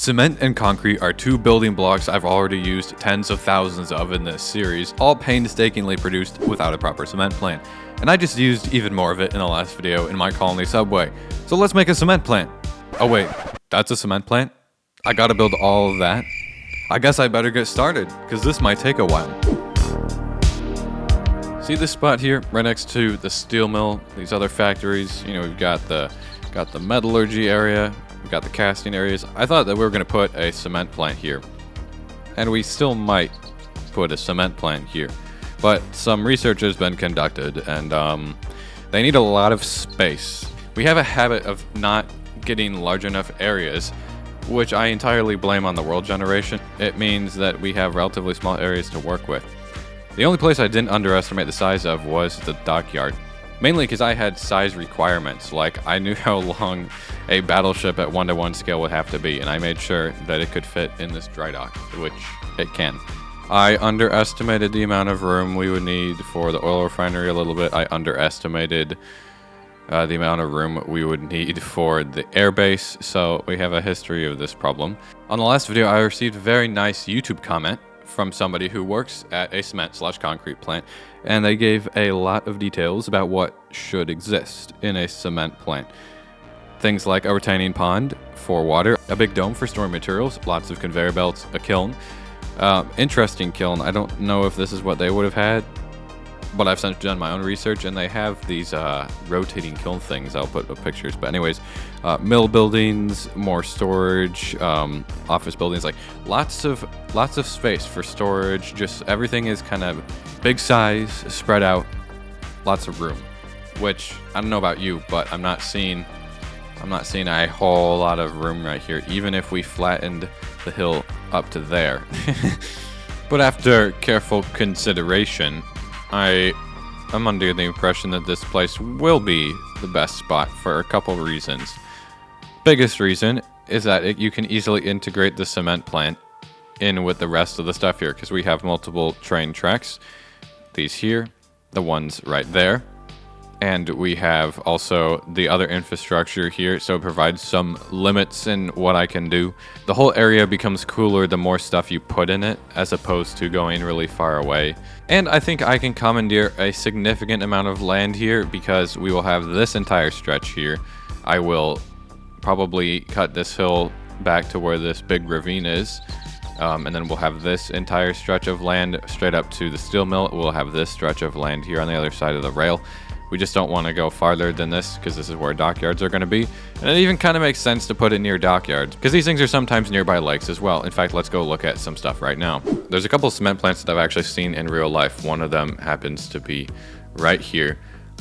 Cement and concrete are two building blocks I've already used tens of thousands of in this series, all painstakingly produced without a proper cement plant. And I just used even more of it in the last video in my colony subway. So let's make a cement plant. Oh wait, that's a cement plant? I gotta build all of that? I guess I better get started, because this might take a while. See this spot here, right next to the steel mill, these other factories? You know, we've got the metallurgy area, we've got the casting areas. I thought that we were going to put a cement plant here. And we still might put a cement plant here. But some research has been conducted, and they need a lot of space. We have a habit of not getting large enough areas, which I entirely blame on the world generation. It means that we have relatively small areas to work with. The only place I didn't underestimate the size of was the dockyard. Mainly because I had size requirements, like I knew how long a battleship at 1-to-1 scale would have to be, and I made sure that it could fit in this dry dock, which it can. I underestimated the amount of room we would need for the oil refinery a little bit. I underestimated the amount of room we would need for the airbase, so we have a history of this problem. On the last video, I received a very nice YouTube comment from somebody who works at a cement/concrete plant, and they gave a lot of details about what should exist in a cement plant. Things like a retaining pond for water, a big dome for storing materials, lots of conveyor belts, a kiln. Interesting kiln. I don't know if this is what they would have had, but I've since done my own research, and they have these rotating kiln things. I'll put up pictures. But anyways, mill buildings, more storage, office buildings, like lots of space for storage. Just everything is kind of big size, spread out, lots of room. Which I don't know about you, but I'm not seeing a whole lot of room right here, even if we flattened the hill up to there. But after careful consideration, I'm under the impression that this place will be the best spot for a couple reasons. Biggest reason is that you can easily integrate the cement plant in with the rest of the stuff here, because we have multiple train tracks. These here, the ones right there, and we have also the other infrastructure here, so it provides some limits in what I can do. The whole area becomes cooler the more stuff you put in it, as opposed to going really far away. And I think I can commandeer a significant amount of land here, because we will have this entire stretch here. I will probably cut this hill back to where this big ravine is, and then we'll have this entire stretch of land straight up to the steel mill. We'll have this stretch of land here on the other side of the rail. We just don't want to go farther than this, because this is where dockyards are going to be. And it even kind of makes sense to put it near dockyards, because these things are sometimes nearby lakes as well. In fact, let's go look at some stuff right now. There's a couple of cement plants that I've actually seen in real life. One of them happens to be right here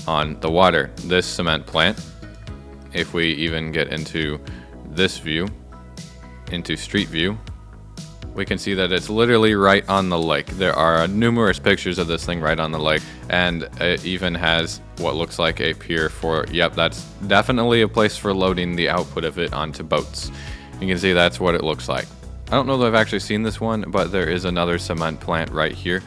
on the water. This cement plant, if we even get into this view, into street view, we can see that it's literally right on the lake. There are numerous pictures of this thing right on the lake, and it even has what looks like a pier for, yep, that's definitely a place for loading the output of it onto boats. You can see that's what it looks like. I don't know that I've actually seen this one, but there is another cement plant right here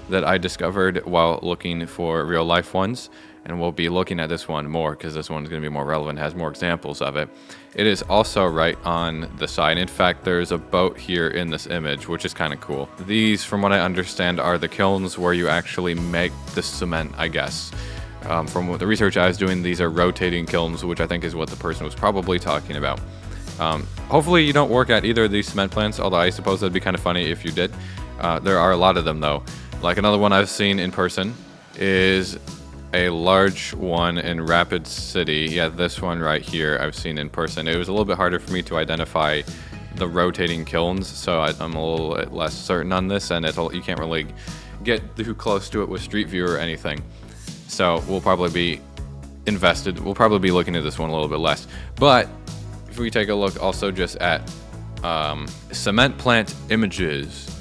that I discovered while looking for real life ones, and we'll be looking at this one more because this one's going to be more relevant, has more examples of it. It is also right on the side. In fact, there's a boat here in this image, which is kind of cool. These, from what I understand, are the kilns where you actually make the cement, I guess. From what the research I was doing, these are rotating kilns, which I think is what the person was probably talking about. Hopefully you don't work at either of these cement plants, although I suppose that'd be kind of funny if you did. There are a lot of them, though. Like another one I've seen in person is a large one in Rapid City. Yeah, this one right here I've seen in person. It was a little bit harder for me to identify the rotating kilns, so I'm a little bit less certain on this, and you can't really get too close to it with Street View or anything. So we'll probably be invested. We'll probably be looking at this one a little bit less. But if we take a look also just at cement plant images,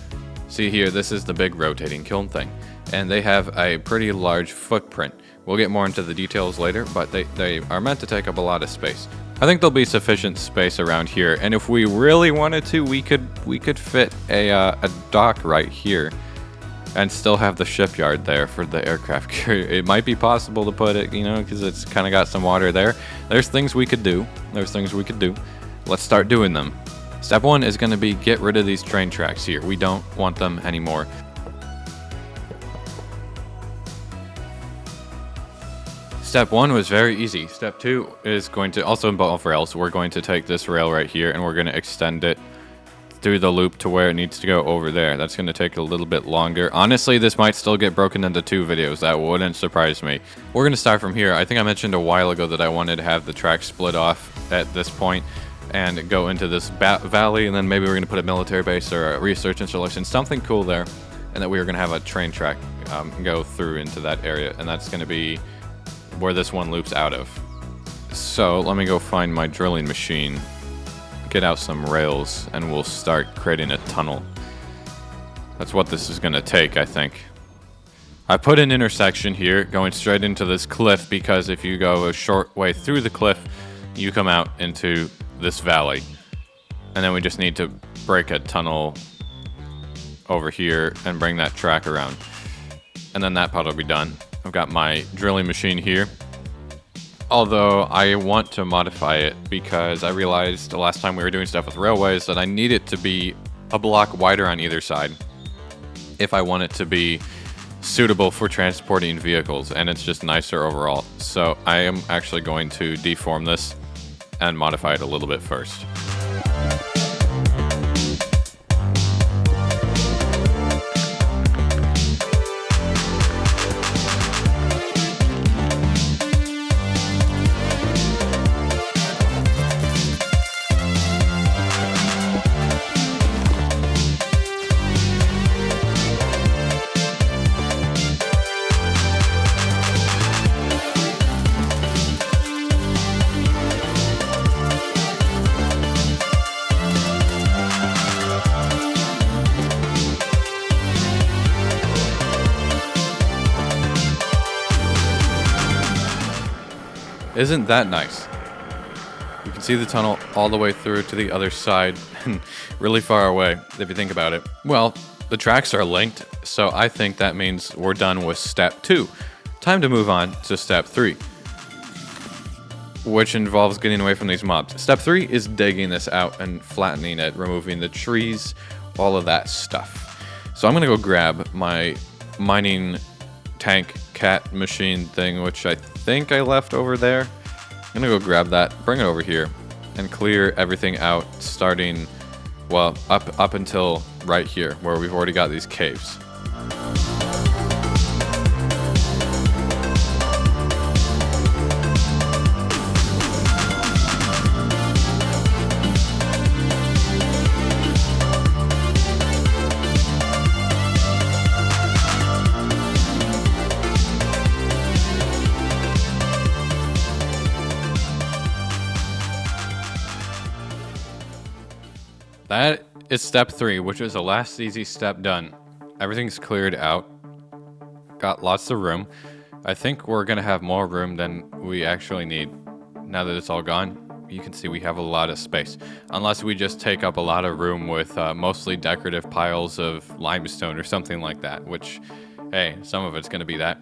see here, this is the big rotating kiln thing, and they have a pretty large footprint. We'll get more into the details later, but they are meant to take up a lot of space. I think there'll be sufficient space around here, and if we really wanted to, we could fit a dock right here and still have the shipyard there for the aircraft carrier. It might be possible to put it, you know, because it's kind of got some water there. There's things we could do. Let's start doing them. Step 1 is going to be get rid of these train tracks here. We don't want them anymore. Step 1 was very easy. Step 2 is going to also involve rails. We're going to take this rail right here and we're going to extend it through the loop to where it needs to go over there. That's going to take a little bit longer. Honestly, this might still get broken into 2 videos. That wouldn't surprise me. We're going to start from here. I think I mentioned a while ago that I wanted to have the track split off at this point and go into this valley, and then maybe we're going to put a military base or a research installation, something cool there, and that we were going to have a train track go through into that area, and that's going to be where this one loops out of. So let me go find my drilling machine, get out some rails, and we'll start creating a tunnel. That's what this is going to take, I think. I put an intersection here going straight into this cliff because if you go a short way through the cliff, you come out into this valley. And then we just need to break a tunnel over here and bring that track around. And then that part will be done. I've got my drilling machine here. Although I want to modify it because I realized the last time we were doing stuff with railways that I need it to be a block wider on either side if I want it to be suitable for transporting vehicles, and it's just nicer overall. So I am actually going to deform this and modify it a little bit first. Isn't that nice? You can see the tunnel all the way through to the other side and really far away if you think about it. Well, the tracks are linked, so I think that means we're done with step 2. Time to move on to step 3, which involves getting away from these mobs. Step 3 is digging this out and flattening it, removing the trees, all of that stuff. So I'm gonna go grab my mining tank cat machine thing, which I think I left over there. I'm gonna go grab that, bring it over here, and clear everything out, starting, well, up until right here, where we've already got these caves. That is step 3, which is the last easy step done. Everything's cleared out. Got lots of room. I think we're gonna have more room than we actually need. Now that it's all gone, you can see we have a lot of space. Unless we just take up a lot of room with mostly decorative piles of limestone or something like that, which, hey, some of it's gonna be that.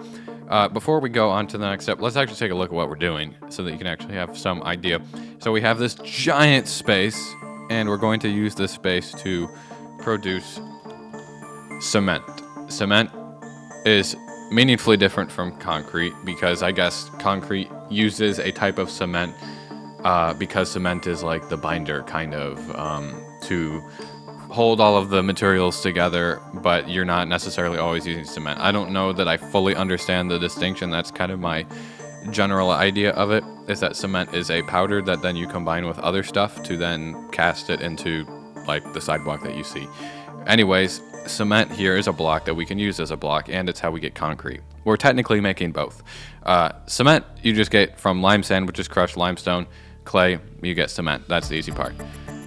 Before we go on to the next step, let's actually take a look at what we're doing so that you can actually have some idea. So we have this giant space, and we're going to use this space to produce cement. Cement is meaningfully different from concrete because I guess concrete uses a type of cement because cement is like the binder kind of to hold all of the materials together, but you're not necessarily always using cement. I don't know that I fully understand the distinction. That's kind of my general idea of it, is that cement is a powder that then you combine with other stuff to then cast it into like the sidewalk that you see. Anyways, cement here is a block that we can use as a block, and it's how we get concrete. We're technically making both. Cement you just get from lime sand, which is crushed limestone. Clay, you get cement. That's the easy part.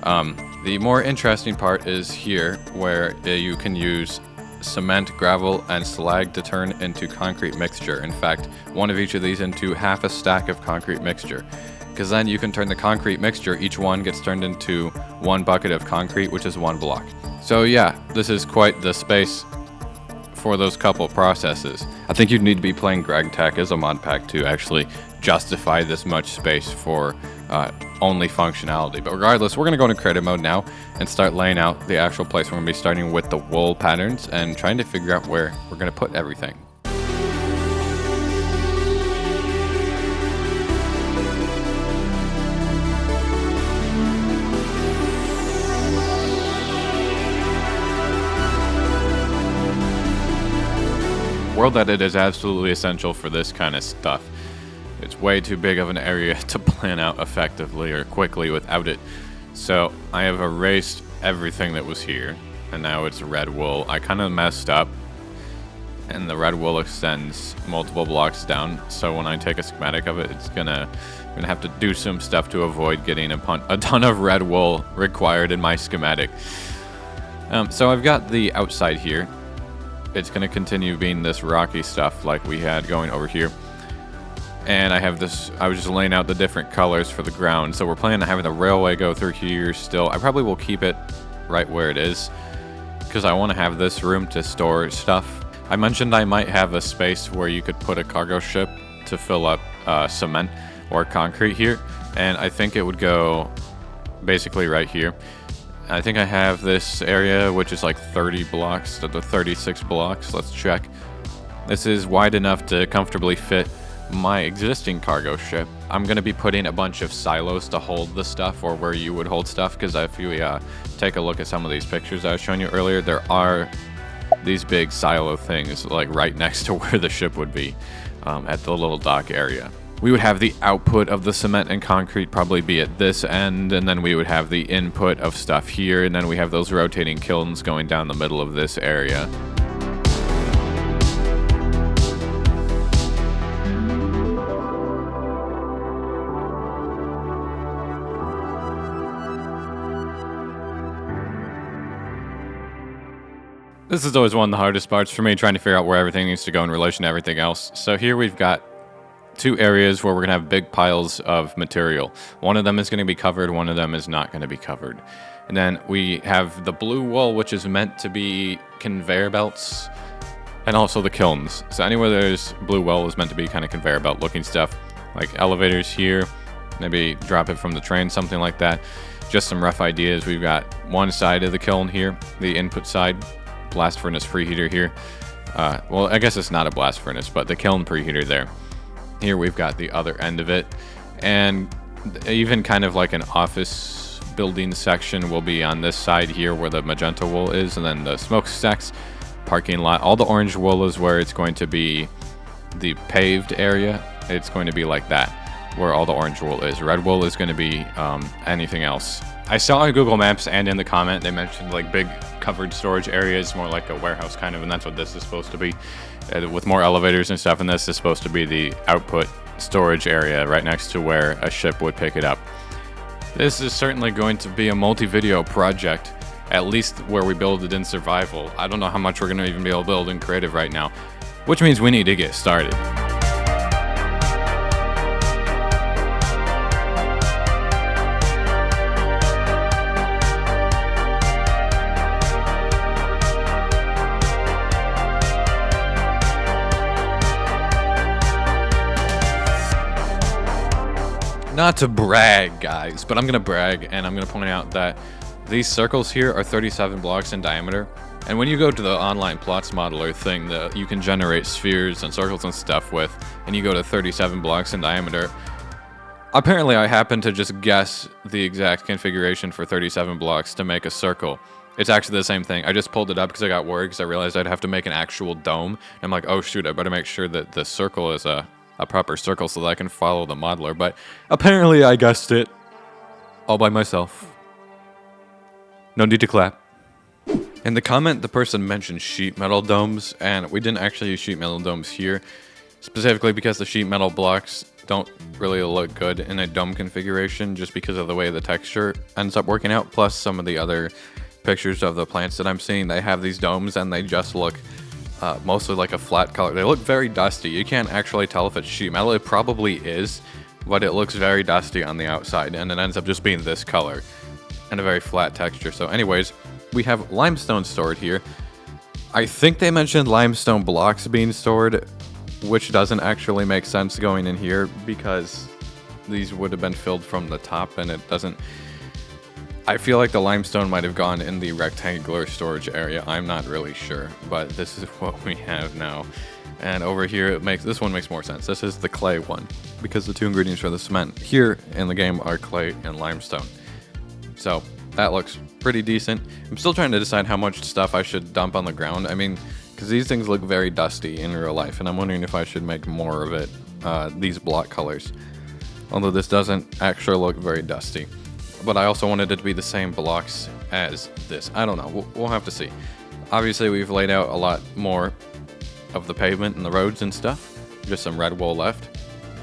The more interesting part is here, where you can use cement, gravel, and slag to turn into concrete mixture. In fact, one of each of these into half a stack of concrete mixture. Because then you can turn the concrete mixture, each one gets turned into one bucket of concrete, which is one block. So yeah, this is quite the space for those couple processes. I think you'd need to be playing GregTech as a mod pack to actually justify this much space for only functionality. But regardless, we're going to go into creative mode now and start laying out the actual place. We're going to be starting with the wool patterns and trying to figure out where we're going to put everything. World edit is absolutely essential for this kind of stuff. It's way too big of an area to plan out effectively or quickly without it. So I have erased everything that was here, and now it's red wool. I kind of messed up, and the red wool extends multiple blocks down. So when I take a schematic of it, I'm gonna have to do some stuff to avoid getting a ton of red wool required in my schematic. So I've got the outside here. It's going to continue being this rocky stuff like we had going over here. And I have this, I was just laying out the different colors for the ground. So we're planning on having the railway go through here still. I probably will keep it right where it is because I want to have this room to store stuff. I mentioned I might have a space where you could put a cargo ship to fill up cement or concrete here. And I think it would go basically right here. I think I have this area, which is like 30 blocks to the 36 blocks. Let's check. This is wide enough to comfortably fit my existing cargo ship. I'm going to be putting a bunch of silos to hold the stuff, or where you would hold stuff, because if you take a look at some of these pictures I was showing you earlier, there are these big silo things like right next to where the ship would be at the little dock area. We would have the output of the cement and concrete probably be at this end, and then we would have the input of stuff here, and then we have those rotating kilns going down the middle of this area. This is always one of the hardest parts for me, trying to figure out where everything needs to go in relation to everything else. So here we've got two areas where we're going to have big piles of material. One of them is going to be covered, one of them is not going to be covered. And then we have the blue wool, which is meant to be conveyor belts, and also the kilns. So anywhere there's blue wool is meant to be kind of conveyor belt looking stuff, like elevators here, maybe drop it from the train, something like that. Just some rough ideas. We've got one side of the kiln here, the input side, blast furnace preheater here. Well, I guess it's not a blast furnace, but the kiln preheater there. Here we've got the other end of it, and even kind of like an office building section will be on this side here where the magenta wool is, and then the smokestacks, parking lot. All the orange wool is where it's going to be the paved area. It's going to be like that, where all the orange wool is. Red wool is going to be anything else. I saw on Google Maps and in the comment they mentioned like big covered storage areas, more like a warehouse kind of, and that's what this is supposed to be, with more elevators and stuff. And this is supposed to be the output storage area right next to where a ship would pick it up. This is certainly going to be a multi-video project, at least where we build it in survival. I don't know how much we're going to even be able to build in creative right now, which means we need to get started. Not to brag, guys, but I'm going to brag, and I'm going to point out that these circles here are 37 blocks in diameter. And when you go to the online plots modeler thing that you can generate spheres and circles and stuff with, and you go to 37 blocks in diameter, apparently I happened to just guess the exact configuration for 37 blocks to make a circle. It's actually the same thing. I just pulled it up because I got worried because I realized I'd have to make an actual dome. And I'm like, oh shoot, I better make sure that the circle is a proper circle so that I can follow the modeler. But apparently I guessed it all by myself. No need to clap. In the comment, the person mentioned sheet metal domes, and we didn't actually use sheet metal domes here, specifically because the sheet metal blocks don't really look good in a dome configuration just because of the way the texture ends up working out. Plus some of the other pictures of the plants that I'm seeing, they have these domes and they just look mostly like a flat color. They look very dusty. You can't actually tell if it's sheet metal. It probably is, but it looks very dusty on the outside, and it ends up just being this color and a very flat texture. So anyways, we have limestone stored here. I think they mentioned limestone blocks being stored, which doesn't actually make sense going in here because these would have been filled from the top, and it doesn't. I feel like the limestone might have gone in the rectangular storage area. I'm not really sure, but this is what we have now. And over here, this one makes more sense. This is the clay one, because the two ingredients for the cement here in the game are clay and limestone. So that looks pretty decent. I'm still trying to decide how much stuff I should dump on the ground. I mean, because these things look very dusty in real life, and I'm wondering if I should make more of it, these block colors. Although this doesn't actually look very dusty. But I also wanted it to be the same blocks as this. I don't know. We'll have to see. Obviously, we've laid out a lot more of the pavement and the roads and stuff. Just some red wool left.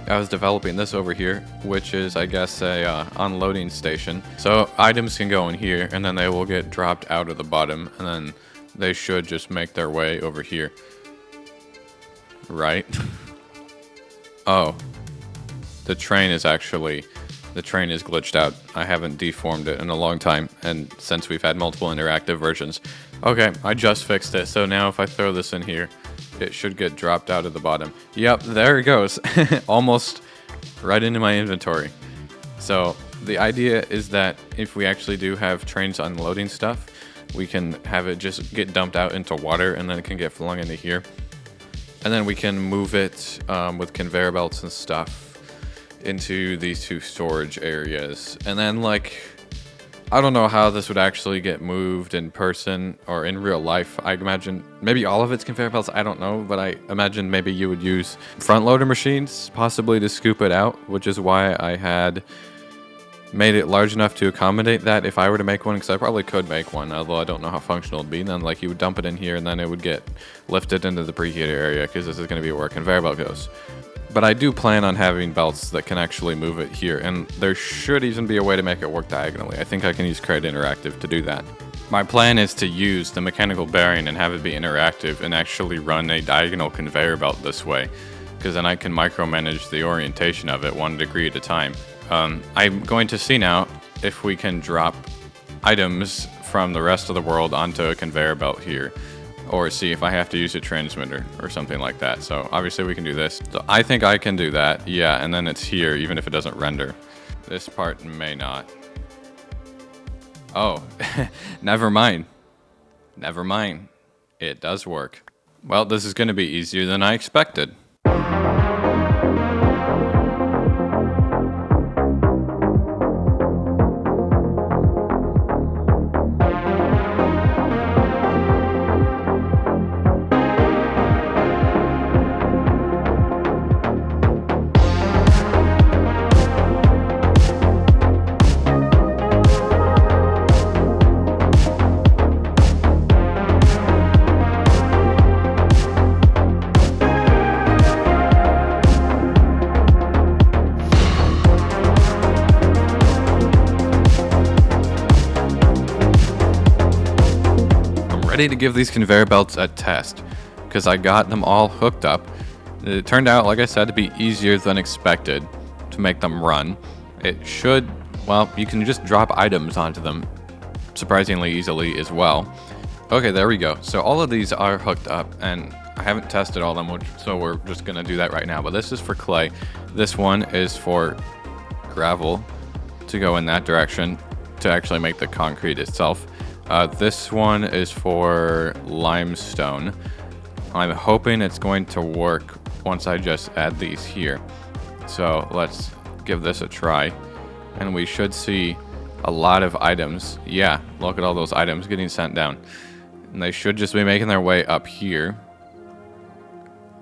I was developing this over here, which is, I guess, a unloading station. So items can go in here, and then they will get dropped out of the bottom, and then they should just make their way over here. Right? Oh. The train is glitched out. I haven't deformed it in a long time, and since we've had multiple interactive versions. Okay, I just fixed it, so now if I throw this in here, it should get dropped out of the bottom. Yep, there it goes. Almost right into my inventory. So the idea is that if we actually do have trains unloading stuff, we can have it just get dumped out into water, and then it can get flung into here. And then we can move it with conveyor belts and stuff into these two storage areas. And then, like, I don't know how this would actually get moved in person or in real life. I imagine maybe all of it's conveyor belts, I don't know, but I imagine maybe you would use front loader machines possibly to scoop it out, which is why I had made it large enough to accommodate that if I were to make one, because I probably could make one, although I don't know how functional it'd be. Then, like, you would dump it in here and then it would get lifted into the preheater area, because this is going to be where a conveyor belt goes. But I do plan on having belts that can actually move it here, and there should even be a way to make it work diagonally. I think I can use Crate Interactive to do that. My plan is to use the mechanical bearing and have it be interactive and actually run a diagonal conveyor belt this way, because then I can micromanage the orientation of it 1 degree at a time. I'm going to see now if we can drop items from the rest of the world onto a conveyor belt here, or see if I have to use a transmitter or something like that. So obviously we can do this. So I think I can do that, yeah, and then it's here even if it doesn't render. This part may not. Oh, never mind. Never mind. It does work. Well, this is going to be easier than I expected. Ready to give these conveyor belts a test, because I got them all hooked up. It turned out, like I said, to be easier than expected to make them run. It should, well, you can just drop items onto them surprisingly easily as well. Okay, there we go. So all of these are hooked up, and I haven't tested all of them, so we're just gonna do that right now. But this is for clay. This one is for gravel to go in that direction to actually make the concrete itself. This one is for limestone. I'm hoping it's going to work once I just add these here. So let's give this a try. And we should see a lot of items. Yeah, look at all those items getting sent down. And they should just be making their way up here.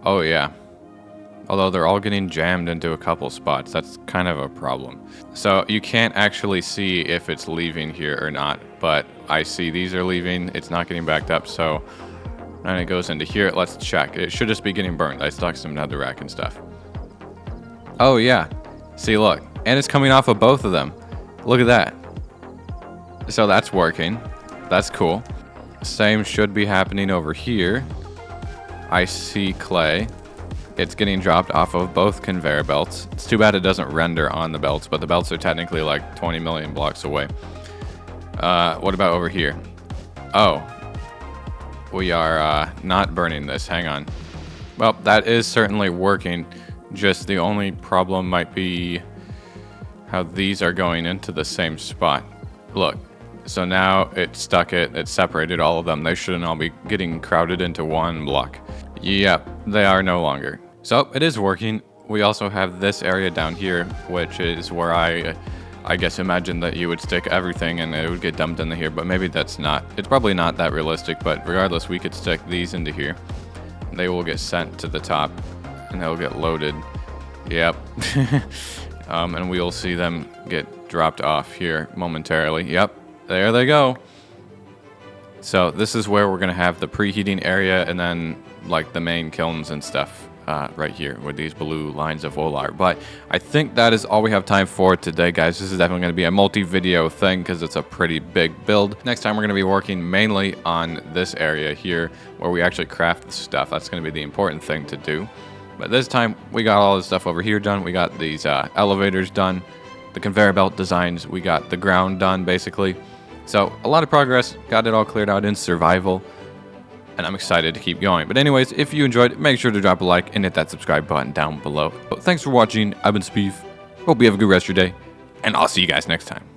Oh yeah. Although they're all getting jammed into a couple spots. That's kind of a problem. So you can't actually see if it's leaving here or not. But I see these are leaving. It's not getting backed up. So and it goes into here. Let's check. It should just be getting burned. I stuck some netherrack and stuff. Oh yeah. See, look. And it's coming off of both of them. Look at that. So that's working. That's cool. Same should be happening over here. I see clay. It's getting dropped off of both conveyor belts. It's too bad it doesn't render on the belts, but the belts are technically like 20 million blocks away. What about over here? Oh, we are not burning this. Hang on. Well, that is certainly working. Just the only problem might be how these are going into the same spot. Look, so now it separated all of them. They shouldn't all be getting crowded into one block. Yep, they are no longer. So it is working. We also have this area down here, which is where I guess imagine that you would stick everything and it would get dumped into here, but maybe that's not. It's probably not that realistic, but regardless, we could stick these into here. They will get sent to the top and they'll get loaded. Yep. And we'll see them get dropped off here momentarily. Yep, there they go. So this is where we're gonna have the preheating area and then like the main kilns and stuff. Right here where these blue lines of wool are. But I think that is all we have time for today, guys. This is definitely going to be a multi-video thing because it's a pretty big build. Next time we're going to be working mainly on this area here where we actually craft the stuff. That's going to be the important thing to do. But this time we got all this stuff over here done. We got these elevators done, the conveyor belt designs, we got the ground done basically. So a lot of progress, got it all cleared out in survival. And I'm excited to keep going. But anyways, if you enjoyed, make sure to drop a like and hit that subscribe button down below. But thanks for watching. I've been Sbeev. Hope you have a good rest of your day. And I'll see you guys next time.